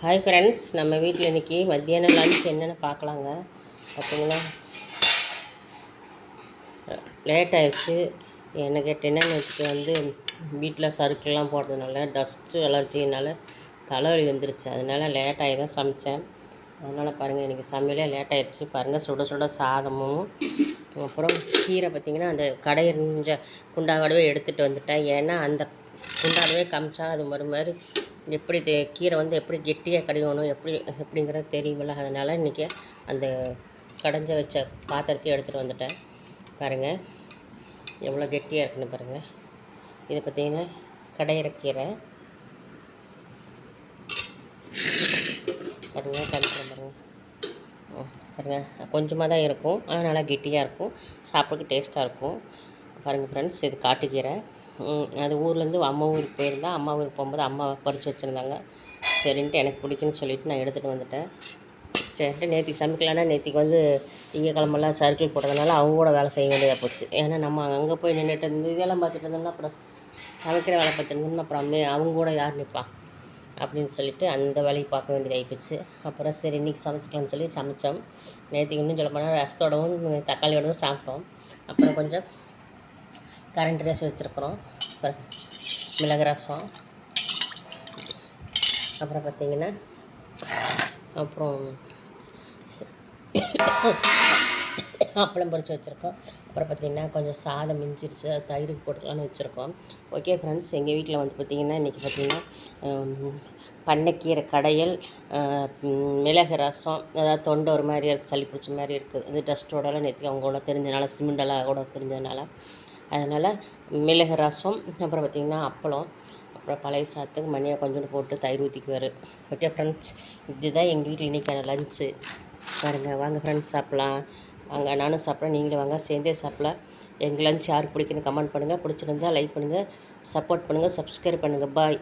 Hi friends, நம்ம வீட்டில் இன்றைக்கி மத்தியானம் லன்ச் என்னென்னு பார்க்கலாங்க. பார்த்தீங்கன்னா லேட் ஆகிடுச்சு. என்ன கேட்டீங்கன்னா நேற்றுக்கு வீட்டில் சறுக்கெல்லாம் போடுறதுனால டஸ்ட்டு அலர்ஜினால் தலைவலி வந்துருச்சு. அதனால் லேட் ஆகி தான் சமைத்தேன். அதனால் பாருங்கள், இன்றைக்கி சமையலே லேட் ஆகிடுச்சு. பாருங்கள், சுட சுட சாதமும் அப்புறம் கீரை பார்த்திங்கன்னா அந்த கடையிறிஞ்ச குண்டாவோடவே எடுத்துகிட்டு வந்துட்டேன். ஏன்னா அந்த குண்டாடவே காமிச்சா அது மாதிரி எப்படி கீரை எப்படி கெட்டியாக கடையணும் எப்படிங்கிறது தெரியுமில்ல. அதனால் இன்றைக்கி அந்த கடைஞ்ச வச்ச பாத்திரத்தையும் எடுத்துகிட்டு வந்துட்டேன். பாருங்கள் எவ்வளோ கெட்டியாக இருக்குன்னு பாருங்கள். இதை பார்த்திங்கன்னா கடையிற கீரை பாருங்கள், கடைக்கிறேன் பாருங்கள். பாருங்கள், கொஞ்சமாக தான் இருக்கும், ஆனால் நல்லா கெட்டியாக இருக்கும், சாப்பிட்றதுக்கு டேஸ்ட்டாக இருக்கும். பாருங்கள் ஃப்ரெண்ட்ஸ், இது காட்டுக்கீரை. அது ஊர்லேருந்து அம்மா ஊருக்கு போயிருந்தேன். அம்மா ஊருக்கு போகும்போது அம்மா பறித்து வச்சுருந்தாங்க. சரின்ட்டு எனக்கு பிடிக்குன்னு சொல்லிவிட்டு நான் எடுத்துகிட்டு வந்துட்டேன். சரின்ட்டு நேற்றுக்கு சமைக்கலான்னா நேற்றுக்கு திங்கக்கிழமெல்லாம் சர்க்கிள் போட்டதுனால அவங்க கூட வேலை செய்ய வேண்டியதாக போச்சு. ஏன்னா நம்ம அங்கே போய் நின்றுட்டு இருந்து இதெல்லாம் பார்த்துட்டு இருந்தோம்னா அப்புறம் சமைக்கிற வேலை பார்த்துட்டு இருந்தோம்னா அப்புறம் அவங்க கூட யார் நிற்பா அப்படின்னு சொல்லிவிட்டு அந்த வேலையை பார்க்க வேண்டியதாகி போச்சு. அப்புறம் சரி இன்றைக்கி சமைச்சிக்கலாம்னு சொல்லி சமைச்சோம். நேற்றுக்கு இன்னும் சொல்ல போனால் ரசத்தோடவும் தக்காளியோடவும் சாப்பிட்டோம். அப்புறம் கொஞ்சம் கரண்ட் ரைஸ் வச்சுருக்குறோம். மிளகு ரசம், அப்புறம் பார்த்திங்கன்னா அப்புறம் அப்பளம் பொரித்து வச்சுருக்கோம். அப்புறம் பார்த்திங்கன்னா கொஞ்சம் சாதம் மிஞ்சிருச்சு, அது தயிருக்கு போட்டுக்கலான்னு வச்சுருக்கோம். ஓகே ஃப்ரெண்ட்ஸ், எங்கள் வீட்டில் பார்த்திங்கன்னா இன்றைக்கி பார்த்திங்கன்னா பண்ணைக்கீரை கடையல், மிளகு ரசம், அதாவது தொண்டை ஒரு மாதிரி இருக்குது, சளி பிடிச்ச மாதிரி இருக்குது. இது டஸ்ட்டோடலாம் நேற்றுக்கு அவங்க கூட தெரிஞ்சதுனால, சிமெண்டெல்லாம் கூட தெரிஞ்சதுனால அதனால் மிளகு ரசம், அப்புறம் பார்த்திங்கன்னா அப்பளம், அப்புறம் பழைய சாதத்துக்கு மணியாக கொஞ்சோண்டு போட்டு தயிர் ஊற்றிக்குவார். ஓகே ஃப்ரெண்ட்ஸ், இதுதான் எங்கள் வீட்டில் இன்றைக்கான லன்ச்சு. பாருங்கள், வாங்க ஃப்ரெண்ட்ஸ் சாப்பிட்லாம். வாங்க, நானும் சாப்பிட்றேன், நீங்களும் வாங்க, சேர்ந்தே சாப்பிட்லாம். எங்கள் லன்ச் யாருக்கு பிடிக்குன்னு கமெண்ட் பண்ணுங்கள். பிடிச்சிருந்தால் லைக் பண்ணுங்கள், சப்போர்ட் பண்ணுங்கள், சப்ஸ்கிரைப் பண்ணுங்கள். பாய்.